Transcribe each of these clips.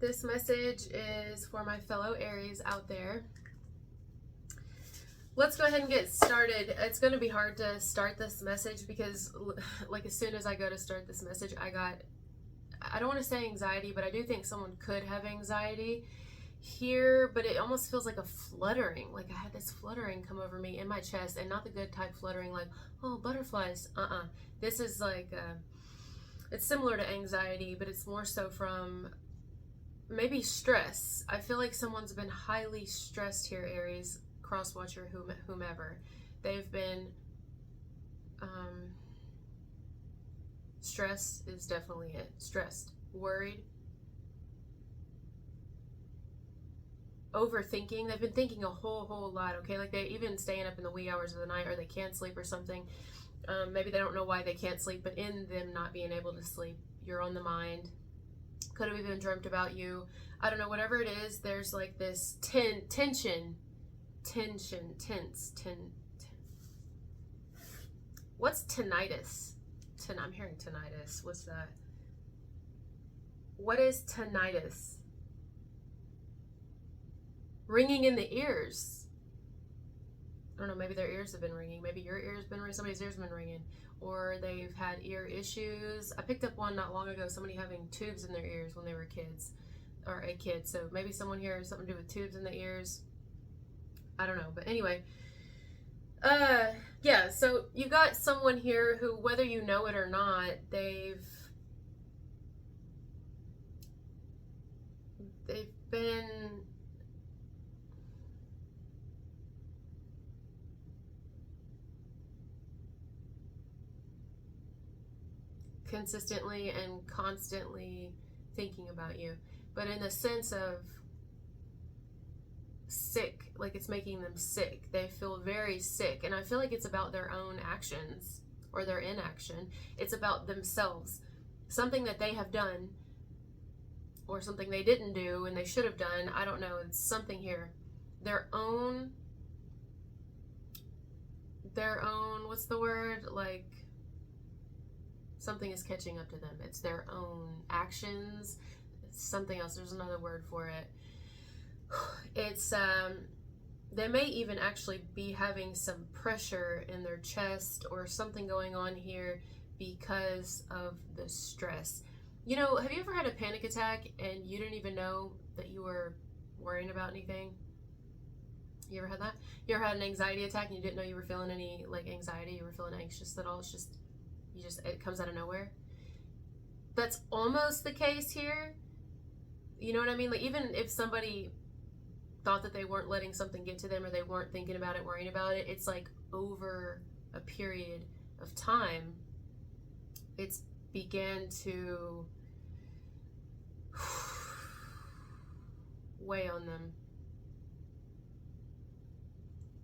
This message is for my fellow Aries out there. Let's go ahead and get started. It's going to be hard to start this message because like as soon as I go to start this message, I don't want to say anxiety, but I do think someone could have anxiety here, but it almost feels like a fluttering. Like I had this fluttering come over me in my chest, and not the good type fluttering like, oh, butterflies. This is like, it's similar to anxiety, but it's more so from maybe stress. I feel like someone's been highly stressed here, Aries, cross watcher, whomever. They've been, stress is definitely it. Stressed, worried, overthinking. They've been thinking a whole lot, okay? Like they even staying up in the wee hours of the night, or they can't sleep or something. Maybe they don't know why they can't sleep, but in them not being able to sleep, you're on the mind. Could have even dreamt about you. I don't know, whatever it is, there's like this tension. What's tinnitus? I'm hearing tinnitus. What's that? What is tinnitus? Ringing in the ears. I don't know, maybe their ears have been ringing. Maybe your ears been ringing. Somebody's ears have been ringing. Or they've had ear issues. I picked up one not long ago, somebody having tubes in their ears when they were kids. Or a kid. So maybe someone here has something to do with tubes in the ears. I don't know. But anyway. Yeah, so you got someone here who, whether you know it or not, they've been consistently and constantly thinking about you, but in the sense of sick, like it's making them sick. They feel very sick, and I feel like it's about their own actions or their inaction. It's about themselves, something that they have done or something they didn't do and they should have done. I don't know, it's something here. Their own, what's the word, like something is catching up to them. It's their own actions. It's something else. There's another word for it. It's they may even actually be having some pressure in their chest or something going on here because of the stress. You know, have you ever had a panic attack and you didn't even know that you were worrying about anything? You ever had that? You ever had an anxiety attack and you didn't know you were feeling any like anxiety, you were feeling anxious at all? It's just it comes out of nowhere. That's almost the case here. You know what I mean? Like even if somebody thought that they weren't letting something get to them, or they weren't thinking about it, worrying about it, it's like over a period of time, it's began to weigh on them.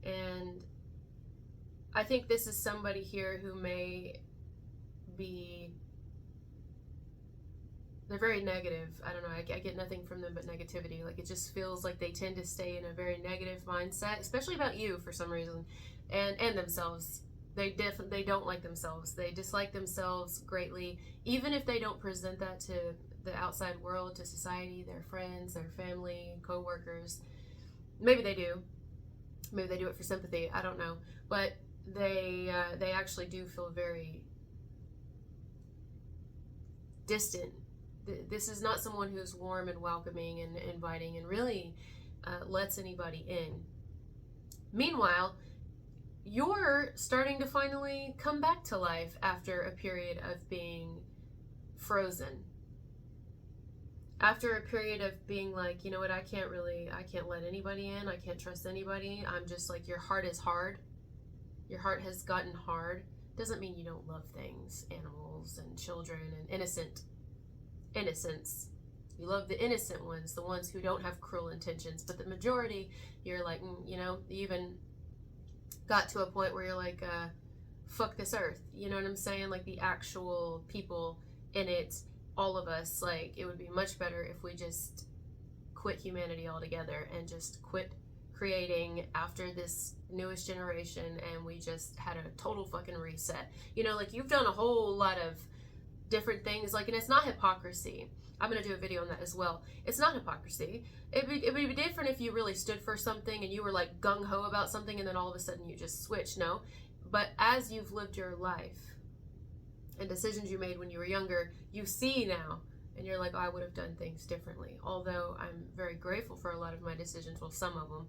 And I think this is somebody here who may be, they're very negative. I don't know, I get nothing from them but negativity. Like it just feels like they tend to stay in a very negative mindset, especially about you for some reason, and themselves. They don't like themselves. They dislike themselves greatly, even if they don't present that to the outside world, to society, their friends, their family, co-workers. Maybe they do. Maybe they do it for sympathy. I don't know. But they actually do feel very distant. This is not someone who's warm and welcoming and inviting and really lets anybody in. Meanwhile, you're starting to finally come back to life after a period of being frozen. After a period of being like, you know what, I can't let anybody in. I can't trust anybody. I'm just like, your heart is hard. Your heart has gotten hard. Doesn't mean you don't love things, animals and children and innocence. You love the innocent ones, the ones who don't have cruel intentions, but the majority, you're like, you know, you even got to a point where you're like, fuck this earth. You know what I'm saying? Like the actual people in it, all of us, like it would be much better if we just quit humanity altogether and just quit creating after this newest generation, and we just had a total fucking reset. You know, like you've done a whole lot of different things. Like, and it's not hypocrisy. I'm going to do a video on that as well. It's not hypocrisy. It would be different if you really stood for something and you were like gung-ho about something and then all of a sudden you just switch. No. But as you've lived your life and decisions you made when you were younger, you see now and you're like, oh, I would have done things differently. Although I'm very grateful for a lot of my decisions, well, some of them.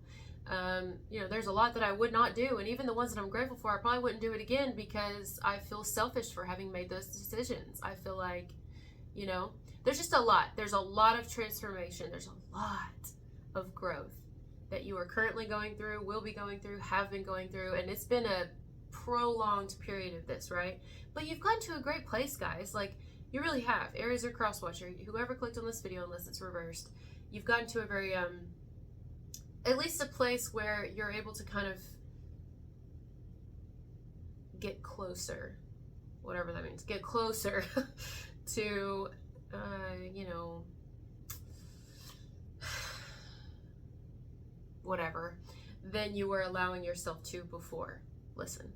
You know, there's a lot that I would not do, and even the ones that I'm grateful for, I probably wouldn't do it again because I feel selfish for having made those decisions. I feel like, you know, there's just a lot. There's a lot of transformation. There's a lot of growth that you are currently going through, will be going through, have been going through, and it's been a prolonged period of this, right? But you've gotten to a great place, guys. Like, you really have. Aries or cross-watcher, whoever clicked on this video, unless it's reversed, you've gotten to a very, at least a place where you're able to kind of get closer, whatever that means, get closer to, you know, whatever, than you were allowing yourself to before. Listen,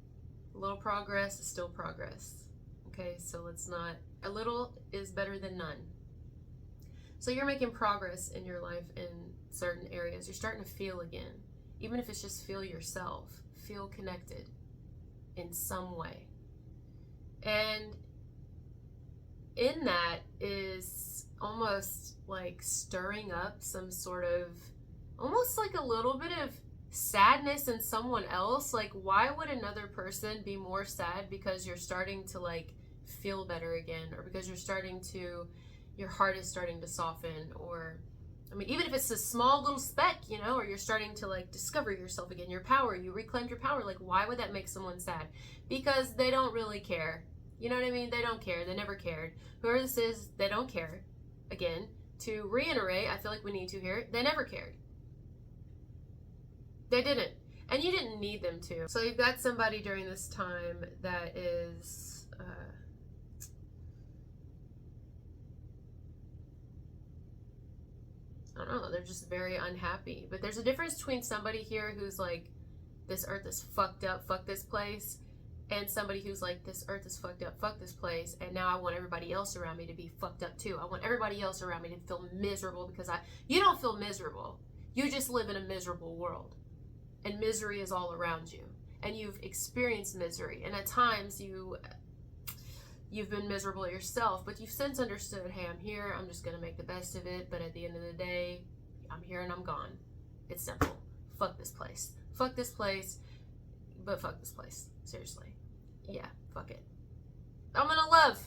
a little progress is still progress. Okay, so let's not, a little is better than none. So you're making progress in your life in certain areas. You're starting to feel again. Even if it's just feel yourself, feel connected in some way. And in that is almost like stirring up some sort of, almost like a little bit of sadness in someone else. Like, why would another person be more sad because you're starting to like feel better again, or because you're starting to, your heart is starting to soften, or I mean, even if it's a small little speck, you know, or you're starting to like discover yourself again, your power, you reclaimed your power. Like, why would that make someone sad? Because they don't really care. You know what I mean? They don't care. They never cared. Whoever this is, they don't care. Again, to reiterate, I feel like we need to hear it. They never cared. They didn't. And you didn't need them to. So you've got somebody during this time that is, I don't know, they're just very unhappy. But there's a difference between somebody here who's like, this earth is fucked up, fuck this place, and somebody who's like, this earth is fucked up, fuck this place, and now I want everybody else around me to be fucked up too. I want everybody else around me to feel miserable because you don't feel miserable. You just live in a miserable world. And misery is all around you. And you've experienced misery. And at times you've been miserable yourself, but you've since understood, hey, I'm here, I'm just going to make the best of it, but at the end of the day, I'm here and I'm gone. It's simple. Fuck this place. Fuck this place, but fuck this place. Seriously. Yeah, fuck it. I'm going to love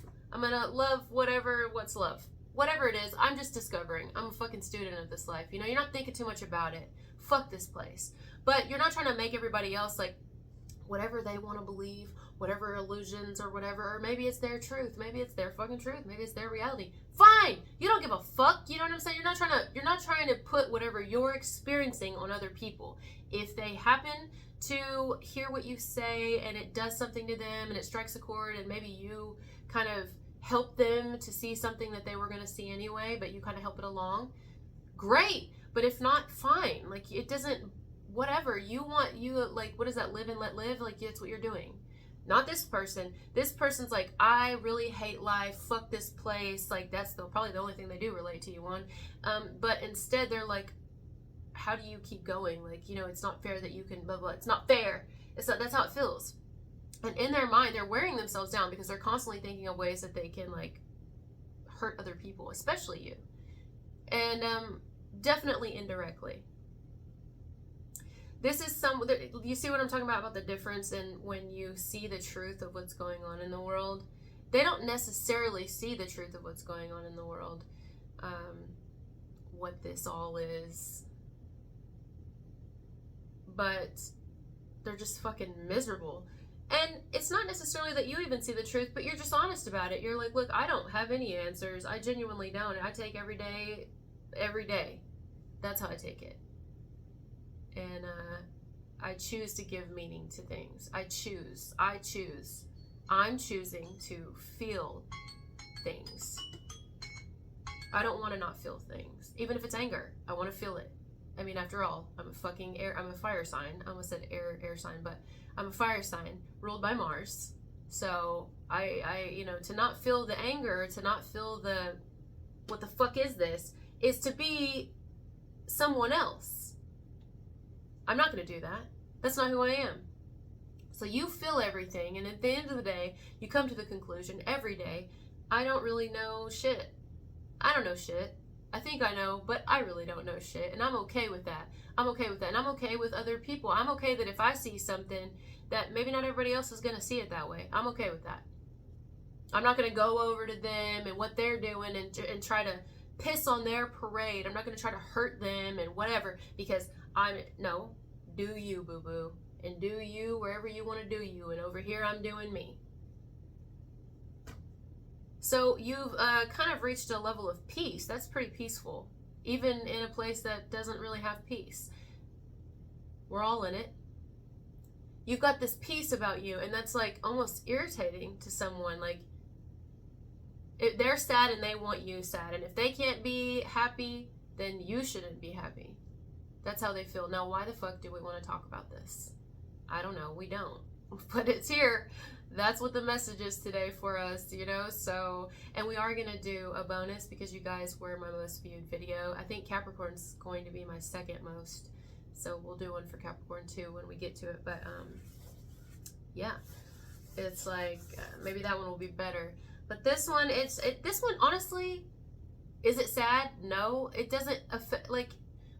what's love. Whatever it is, I'm just discovering. I'm a fucking student of this life. You know, you're not thinking too much about it. Fuck this place. But you're not trying to make everybody else like, whatever they want to believe, whatever illusions or whatever, or maybe it's their truth, maybe it's their fucking truth, maybe it's their reality. Fine, you don't give a fuck. You know what I'm saying? You're not trying to put whatever you're experiencing on other people. If they happen to hear what you say and it does something to them and it strikes a chord and maybe you kind of help them to see something that they were going to see anyway, but you kind of help it along, great. But if not, fine. Like, it doesn't, whatever you want, you like, what is that, live and let live? Like, that's what you're doing. Not this person. This person's like, I really hate life, fuck this place. Like, that's probably the only thing they do relate to you on. But instead they're like, how do you keep going? Like, you know, it's not fair that you can blah blah. It's not fair. It's not, that's how it feels. And in their mind, they're wearing themselves down because they're constantly thinking of ways that they can like hurt other people, especially you. And definitely indirectly. This is you see what I'm talking about the difference in when you see the truth of what's going on in the world. They don't necessarily see the truth of what's going on in the world, what this all is, but they're just fucking miserable. And it's not necessarily that you even see the truth, but you're just honest about it. You're like, look, I don't have any answers. I genuinely don't. I take every day. That's how I take it. And I choose to give meaning to things. I'm choosing to feel things. I don't want to not feel things. Even if it's anger, I want to feel it. I mean, after all, I'm a fire sign. I almost said air sign, but I'm a fire sign ruled by Mars. So to not feel the anger, to not feel the, what the fuck is this, is to be someone else. I'm not going to do that. That's not who I am. So you feel everything, and at the end of the day, you come to the conclusion every day, I don't really know shit. I don't know shit. I think I know, but I really don't know shit, and I'm okay with that. I'm okay with that, and I'm okay with other people. I'm okay that if I see something that maybe not everybody else is going to see it that way, I'm okay with that. I'm not going to go over to them and what they're doing and try to piss on their parade. I'm not going to try to hurt them and whatever, because no, do you, boo-boo, and do you wherever you want to do you, and over here I'm doing me. So you've kind of reached a level of peace. That's pretty peaceful, even in a place that doesn't really have peace. We're all in it. You've got this peace about you, and that's like almost irritating to someone. Like, if they're sad and they want you sad, and if they can't be happy, then you shouldn't be happy. That's how they feel. Now, why the fuck do we want to talk about this? I don't know. We don't. But it's here. That's what the message is today for us, So, and we are going to do a bonus because you guys were my most viewed video. I think Capricorn's going to be my second most. So we'll do one for Capricorn too when we get to it. But, yeah. It's like, maybe that one will be better. But this one, this one, honestly, is it sad? No, it doesn't affect, like,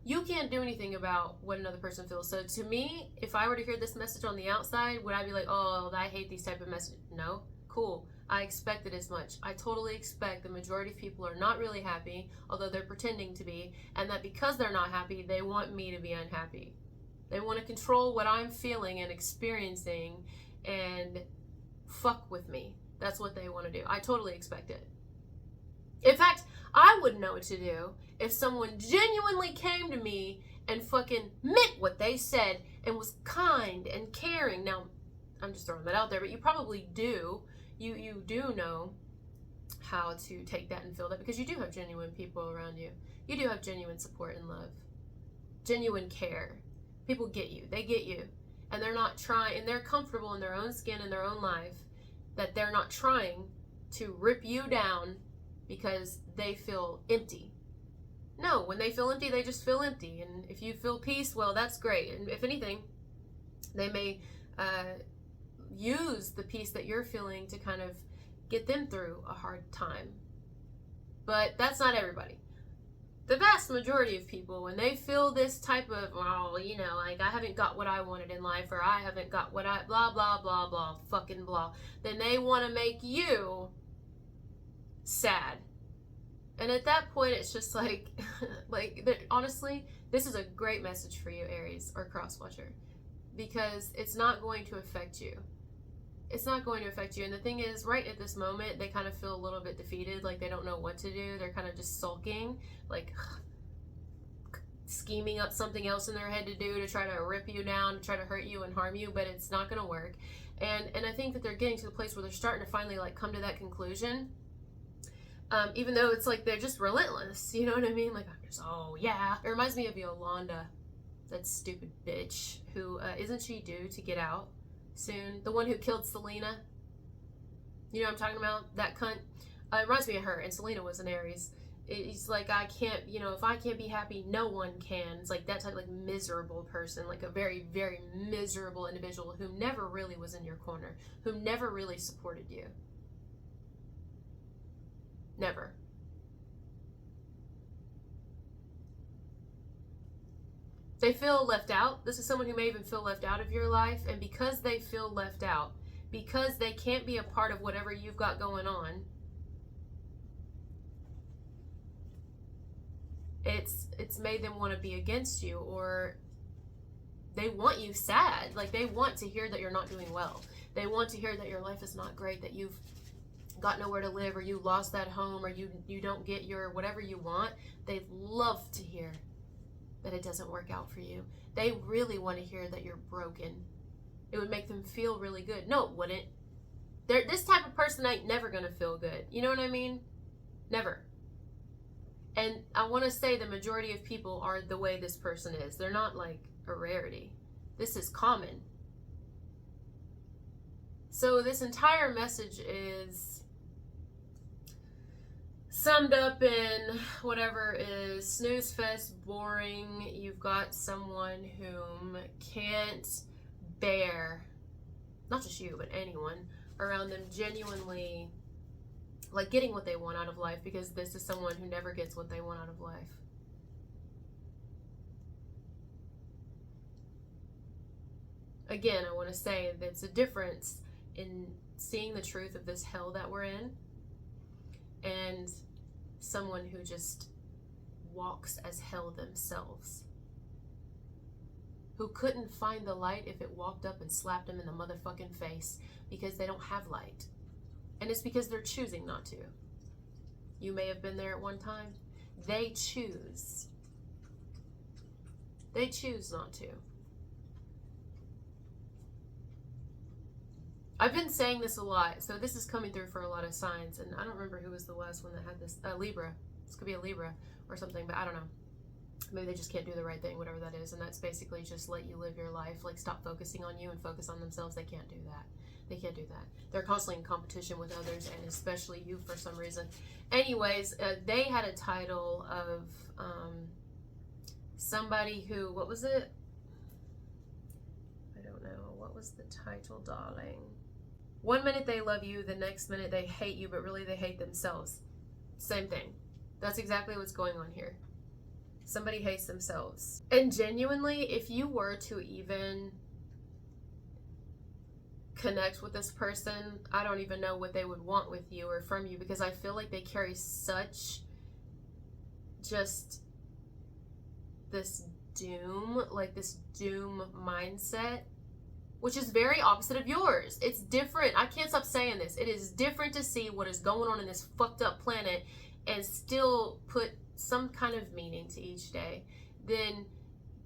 you can't do anything about what another person feels. So to me, if I were to hear this message on the outside, would I be like, oh, I hate these type of messages? No, cool. I expected as much. I totally expect the majority of people are not really happy, although they're pretending to be, and that because they're not happy, they want me to be unhappy. They want to control what I'm feeling and experiencing and fuck with me. That's what they want to do. I totally expect it. In fact, I wouldn't know what to do if someone genuinely came to me and fucking meant what they said and was kind and caring. Now, I'm just throwing that out there, but you probably do. You do know how to take that and feel that, because you do have genuine people around you. You do have genuine support and love. Genuine care. People get you. They get you. And they're not trying, and they're comfortable in their own skin and their own life, that they're not trying to rip you down because they feel empty. No, when they feel empty, they just feel empty. And if you feel peace, well, that's great. And if anything, they may use the peace that you're feeling to kind of get them through a hard time. But that's not everybody. The vast majority of people, when they feel this type of, like, I haven't got what I wanted in life, or I haven't got what I, blah, blah, blah, blah, fucking blah, then they want to make you sad. And at that point, it's just like, honestly, this is a great message for you, Aries or Crosswatcher, because it's not going to affect you. It's not going to affect you. And the thing is, right at this moment, they kind of feel a little bit defeated, like they don't know what to do. They're kind of just sulking, like scheming up something else in their head to do to try to rip you down, to try to hurt you and harm you, but it's not going to work. And I think that they're getting to the place where they're starting to finally like come to that conclusion. Even though it's like they're just relentless, you know what I mean? Like, I'm just, oh yeah. It reminds me of Yolanda, that stupid bitch who, isn't she due to get out soon? The one who killed Selena. You know what I'm talking about? That cunt. It reminds me of her, and Selena was an Aries. It's like, I can't, if I can't be happy, no one can. It's like that type of like miserable person, like a very, very miserable individual who never really was in your corner, who never really supported you. Never. They feel left out. This is someone who may even feel left out of your life, and because they feel left out, because they can't be a part of whatever you've got going on, it's made them want to be against you, or they want you sad. Like, they want to hear that you're not doing well. They want to hear that your life is not great, that you've got nowhere to live, or you lost that home, or you don't get your whatever you want. They love to hear that it doesn't work out for you. They really want to hear that you're broken. It would make them feel really good. No, it wouldn't. This type of person ain't never gonna feel good. You know what I mean? Never. And I want to say the majority of people are the way this person is. They're not like a rarity. This is common. So this entire message is summed up in whatever is snooze fest, boring. You've got someone whom can't bear, not just you, but anyone around them genuinely like getting what they want out of life, because this is someone who never gets what they want out of life. Again, I want to say there's a difference in seeing the truth of this hell that we're in and someone who just walks as hell themselves, who couldn't find the light if it walked up and slapped them in the motherfucking face, because they don't have light. And it's because they're choosing not to. You may have been there at one time. They choose. They choose not to. I've been saying this a lot, so this is coming through for a lot of signs, and I don't remember who was the last one that had this. Libra. This could be a Libra or something, but I don't know. Maybe they just can't do the right thing, whatever that is, and that's basically just let you live your life. Like, stop focusing on you and focus on themselves. They can't do that. They can't do that. They're constantly in competition with others, and especially you for some reason. Anyways, they had a title of somebody who, what was it? I don't know. What was the title, darling? One minute they love you, the next minute they hate you, but really they hate themselves. Same thing. That's exactly what's going on here. Somebody hates themselves. And genuinely, if you were to even connect with this person, I don't even know what they would want with you or from you, because I feel like they carry such just this doom, like this doom mindset, which is very opposite of yours. It's different. I can't stop saying this. It is different to see what is going on in this fucked up planet and still put some kind of meaning to each day than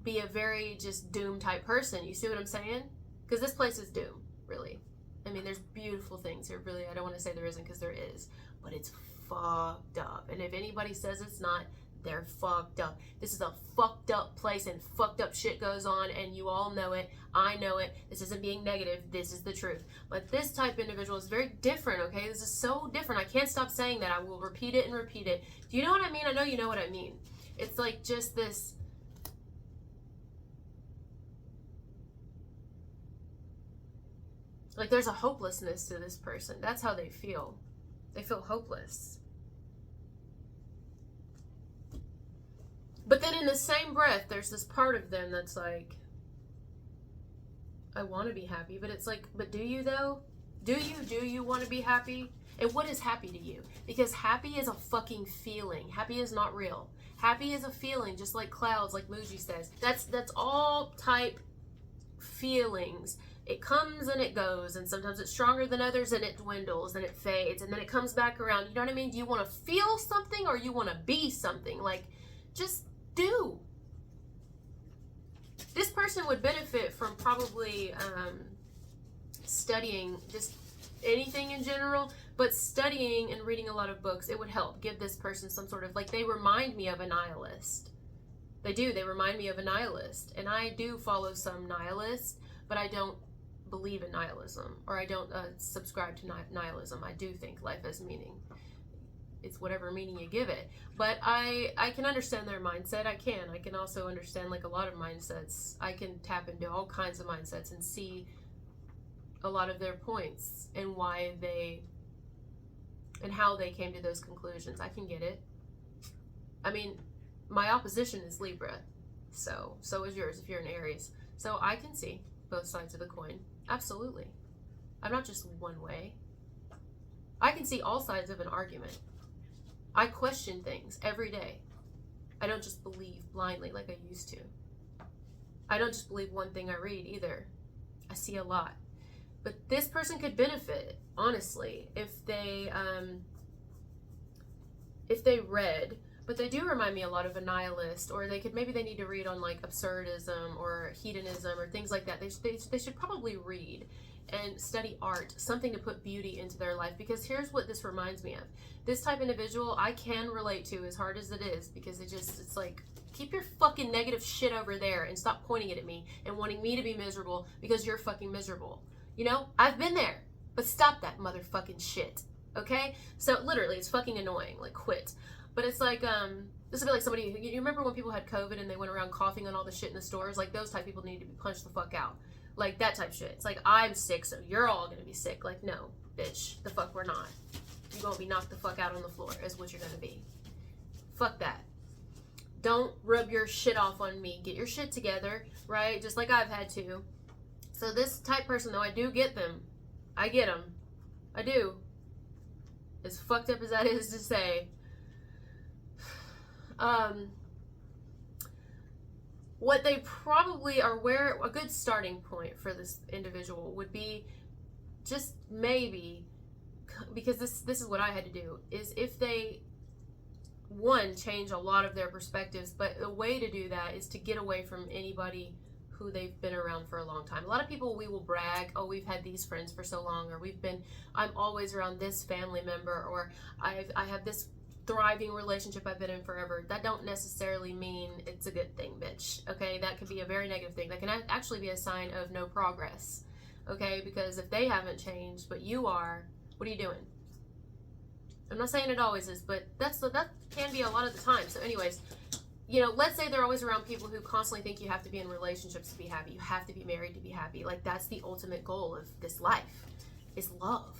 be a very just doom type person. You see what I'm saying? Because this place is doom, really. I mean, there's beautiful things here, really. I don't want to say there isn't, because there is, but it's fucked up. And if anybody says it's not, they're fucked up. This is a fucked up place, and fucked up shit goes on, and you all know it. I know it. This isn't being negative. This is the truth. But this type of individual is very different, okay? This is so different. I can't stop saying that. I will repeat it and repeat it. Do you know what I mean? I know you know what I mean. It's like just this. Like, there's a hopelessness to this person. That's how they feel. They feel hopeless. But then in the same breath, there's this part of them that's like, I want to be happy. But it's like, but do you though? Do you want to be happy? And what is happy to you? Because happy is a fucking feeling. Happy is not real. Happy is a feeling, just like clouds, like Muji says. That's all type feelings. It comes and it goes, and sometimes it's stronger than others, and it dwindles and it fades, and then it comes back around. You know what I mean? Do you want to feel something, or you want to be something? Like, just do. This person would benefit from probably studying just anything in general, but studying and reading a lot of books. It would help give this person some sort of, like, they remind me of a nihilist. They do. They remind me of a nihilist, and I do follow some nihilists, but I don't believe in nihilism, or I don't subscribe to nihilism. I do think life has meaning. It's whatever meaning you give it. But I can understand their mindset. I can also understand, like, a lot of mindsets. I can tap into all kinds of mindsets and see a lot of their points and why they and how they came to those conclusions. I can get it. I mean, my opposition is Libra, so is yours if you're an Aries. So I can see both sides of the coin. Absolutely. I'm not just one way. I can see all sides of an argument. I question things every day. I don't just believe blindly like I used to. I don't just believe one thing I read either. I see a lot. But this person could benefit, honestly, if they read. But they do remind me a lot of a nihilist, or maybe they need to read on, like, absurdism or hedonism or things like that. They should probably read and study art, something to put beauty into their life, because here's what this reminds me of. This type of individual I can relate to, as hard as it is, because it's like, keep your fucking negative shit over there and stop pointing it at me and wanting me to be miserable because you're fucking miserable. You know, I've been there. But stop that motherfucking shit. Okay? So literally, it's fucking annoying. Like, quit. But it's like, this would be like somebody, you remember when people had COVID and they went around coughing on all the shit in the stores? Like, those type of people need to be punched the fuck out. Like, that type of shit. It's like, I'm sick, so you're all gonna be sick. Like, no, bitch, the fuck we're not. You're gonna be knocked the fuck out on the floor, is what you're gonna be. Fuck that. Don't rub your shit off on me. Get your shit together, right? Just like I've had to. So this type person, though, I do get them. I get them. I do. As fucked up as that is to say. What they probably are, where a good starting point for this individual would be just maybe, because this is what I had to do, is if they, one, change a lot of their perspectives, but the way to do that is to get away from anybody who they've been around for a long time. A lot of people, we will brag, oh, we've had these friends for so long, or I'm always around this family member, or I have this thriving relationship I've been in forever. That don't necessarily mean it's a good thing, bitch. Okay, that could be a very negative thing. That can actually be a sign of no progress. Okay, because if they haven't changed, but you are, what are you doing? I'm not saying it always is, but that can be a lot of the time. So anyways, you know, let's say they're always around people who constantly think you have to be in relationships to be happy. You have to be married to be happy. Like, that's the ultimate goal of this life, is love.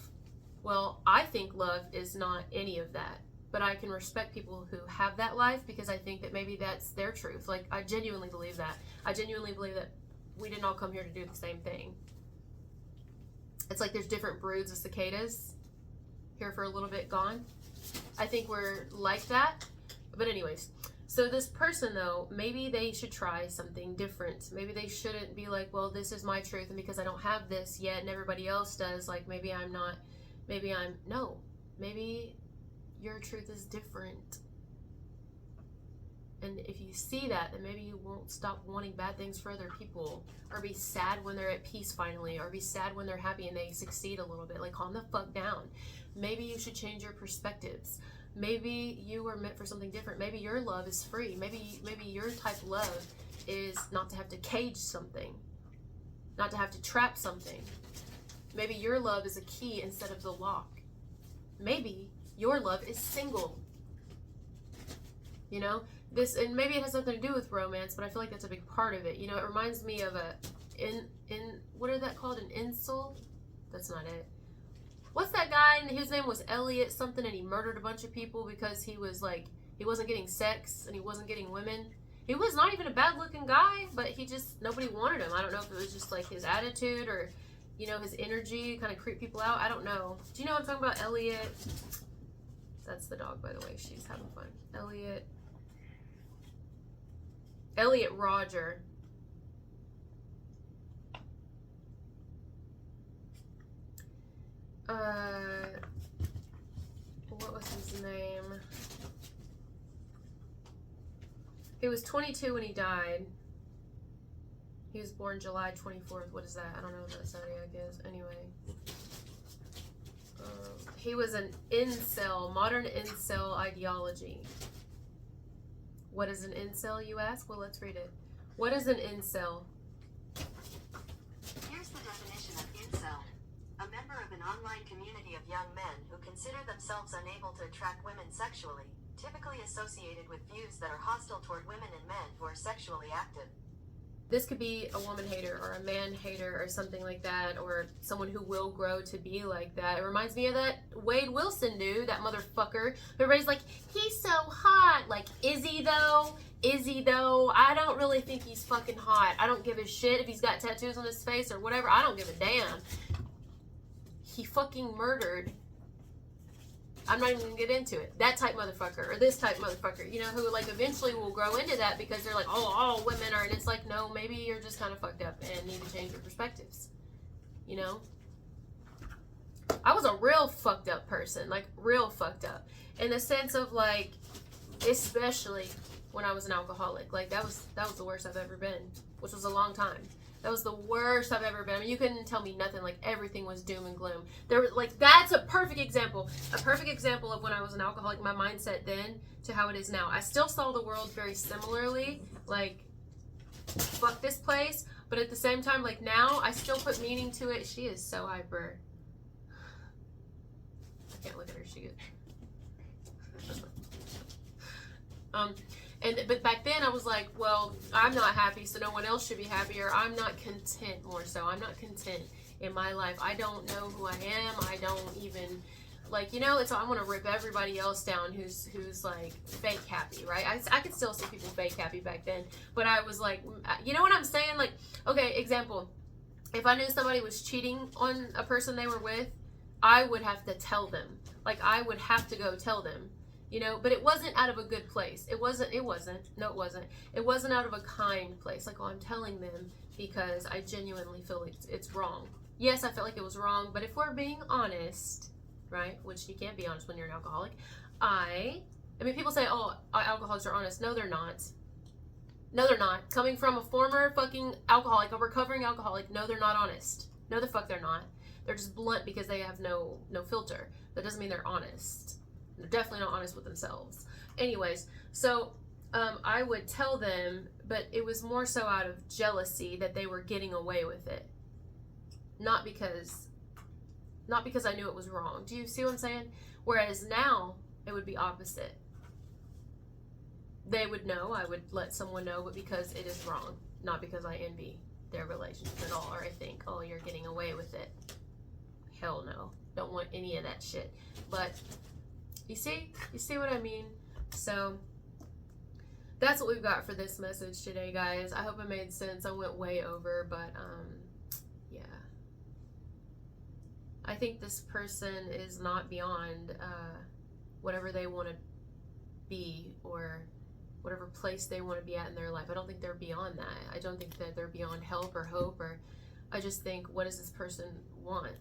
Well, I think love is not any of that. But I can respect people who have that life, because I think that maybe that's their truth. Like, I genuinely believe that. I genuinely believe that we didn't all come here to do the same thing. It's like there's different broods of cicadas, here for a little bit, gone. I think we're like that. But anyways, so this person, though, maybe they should try something different. Maybe they shouldn't be like, well, this is my truth, and because I don't have this yet and everybody else does, like, maybe I'm not, no. Maybe your truth is different. And if you see that, then maybe you won't stop wanting bad things for other people, or be sad when they're at peace finally, or be sad when they're happy and they succeed a little bit. Like, calm the fuck down. Maybe you should change your perspectives. Maybe you were meant for something different. Maybe your love is free. Maybe your type of love is not to have to cage something, not to have to trap something. Maybe your love is a key instead of the lock. Maybe your love is single. You know, this, and maybe it has nothing to do with romance, but I feel like that's a big part of it. You know, it reminds me of what are that called? An incel? That's not it. What's that guy? And his name was Elliot something, and he murdered a bunch of people because he was like, he wasn't getting sex and he wasn't getting women. He was not even a bad looking guy, but nobody wanted him. I don't know if it was just like his attitude, or, you know, his energy kind of creeped people out. I don't know. Do you know what I'm talking about? Elliot. That's the dog, by the way. She's having fun. Elliot Roger. What was his name? He was 22 when he died. He was born July 24th. What is that? I don't know what that zodiac is. Anyway. He was an incel, modern incel ideology. What is an incel, you ask? Well, let's read it. What is an incel? Here's the definition of incel. A member of an online community of young men who consider themselves unable to attract women sexually, typically associated with views that are hostile toward women and men who are sexually active. This could be a woman hater or a man hater or something like that, or someone who will grow to be like that. It reminds me of that Wade Wilson dude, that motherfucker. Everybody's like, he's so hot. Like, is he though? Is he though? I don't really think he's fucking hot. I don't give a shit if he's got tattoos on his face or whatever. I don't give a damn. He fucking murdered. I'm not even gonna get into it. That type motherfucker, or this type motherfucker, you know, who like eventually will grow into that because they're like, oh, all women are, and it's like, no, maybe you're just kind of fucked up and need to change your perspectives, you know? I was a real fucked up person, like real fucked up, in the sense of like, especially when I was an alcoholic. Like that was the worst I've ever been, which was a long time. That was the worst I've ever been. I mean, you couldn't tell me nothing. Like, everything was doom and gloom. There was, like, that's a perfect example. A perfect example of when I was an alcoholic, my mindset then to how it is now. I still saw the world very similarly. Like, fuck this place. But at the same time, like, now, I still put meaning to it. She is so hyper. can't look at her. She but back then I was like, well, I'm not happy, so no one else should be happy, or I'm not content. More so, I'm not content in my life. I don't know who I am. I don't even, like, you know, it's, I want to rip everybody else down who's like fake happy, right? I could still see people fake happy back then, but I was like, you know what I'm saying? Like, okay, example, if I knew somebody was cheating on a person they were with, I would have to tell them. Like, I would have to go tell them, you know, but it wasn't out of a good place. It wasn't out of a kind place. Like, oh, I'm telling them because I genuinely feel like it's wrong. Yes, I felt like it was wrong, but if we're being honest, right, which you can't be honest when you're an alcoholic, I mean, people say, oh, alcoholics are honest. No, they're not. No, they're not. Coming from a former fucking alcoholic, a recovering alcoholic, no, they're not honest. No, the fuck they're not. They're just blunt because they have no filter. That doesn't mean they're honest. They're definitely not honest with themselves. Anyways, so I would tell them, but it was more so out of jealousy that they were getting away with it. Not because I knew it was wrong. Do you see what I'm saying? Whereas now, it would be opposite. They would know, I would let someone know, but because it is wrong. Not because I envy their relationship at all, or I think, oh, you're getting away with it. Hell no. Don't want any of that shit. But, you see what I mean? So, that's what we've got for this message today, guys. I hope it made sense. I went way over, but, yeah. I think this person is not beyond whatever they want to be, or whatever place they want to be at in their life. I don't think they're beyond that. I don't think that they're beyond help or hope, or I just think, what does this person want?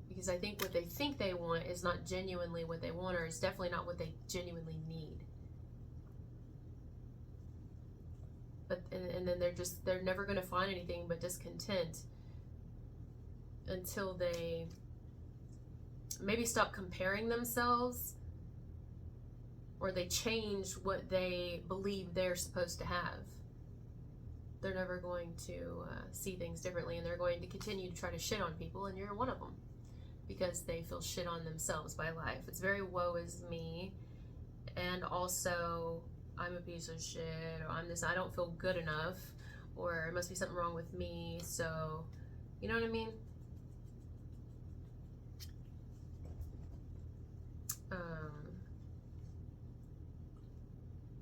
Because I think what they think they want is not genuinely what they want, or it's definitely not what they genuinely need. But and then they're never going to find anything but discontent until they maybe stop comparing themselves, or they change what they believe they're supposed to have. They're never going to see things differently, and they're going to continue to try to shit on people, and you're one of them, because they feel shit on themselves by life. It's very woe is me, and also I'm a piece of shit, or I don't feel good enough, or it must be something wrong with me, so, you know what I mean?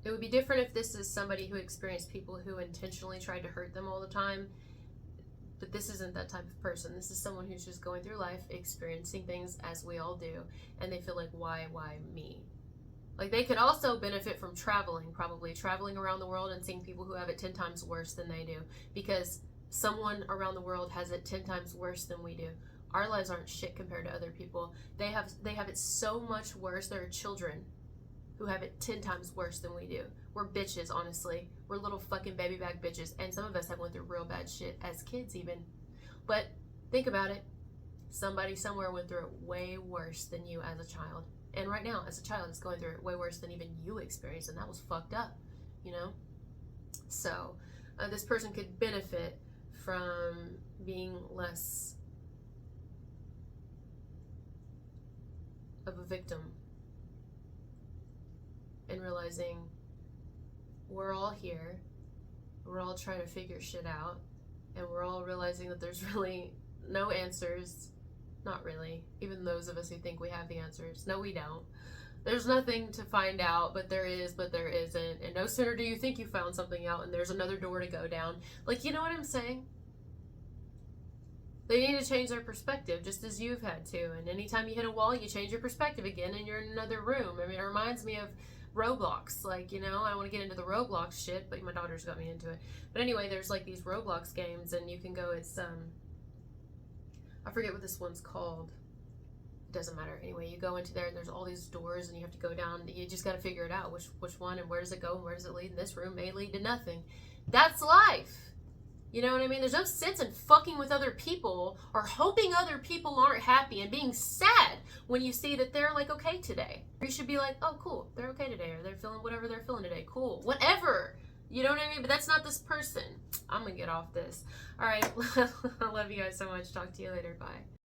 It would be different if this is somebody who experienced people who intentionally tried to hurt them all the time. But this isn't that type of person. This is someone who's just going through life, experiencing things as we all do, and they feel like, why me? Like, they could also benefit from traveling, probably traveling around the world and seeing people who have it 10 times worse than they do, because someone around the world has it 10 times worse than we do. Our lives aren't shit compared to other people. They have it so much worse. There are children who have it 10 times worse than we do. We're bitches, honestly. We're little fucking baby back bitches, and some of us have went through real bad shit as kids even. But think about it. Somebody somewhere went through it way worse than you as a child. And right now, as a child, is going through it way worse than even you experienced, and that was fucked up, you know? So, this person could benefit from being less of a victim, and realizing we're all here, we're all trying to figure shit out, and we're all realizing that there's really no answers. Not really. Even those of us who think we have the answers. No, we don't. There's nothing to find out, but there is, but there isn't. And no sooner do you think you found something out and there's another door to go down. Like, you know what I'm saying? They need to change their perspective, just as you've had to. And anytime you hit a wall, you change your perspective again, and you're in another room. I mean, it reminds me of Roblox. Like, you know, I don't want to get into the Roblox shit, but my daughter's got me into it. But anyway, there's like these Roblox games, and you can go, it's, I forget what this one's called. It doesn't matter. Anyway, you go into there, and there's all these doors, and you have to go down. You just got to figure it out, which one, and where does it go, and where does it lead, and this room may lead to nothing. That's life. You know what I mean? There's no sense in fucking with other people or hoping other people aren't happy and being sad when you see that they're like okay today. You should be like, oh cool, they're okay today, or they're feeling whatever they're feeling today. Cool. Whatever. You know what I mean? But that's not this person. I'm gonna get off this. Alright. I love you guys so much. Talk to you later. Bye.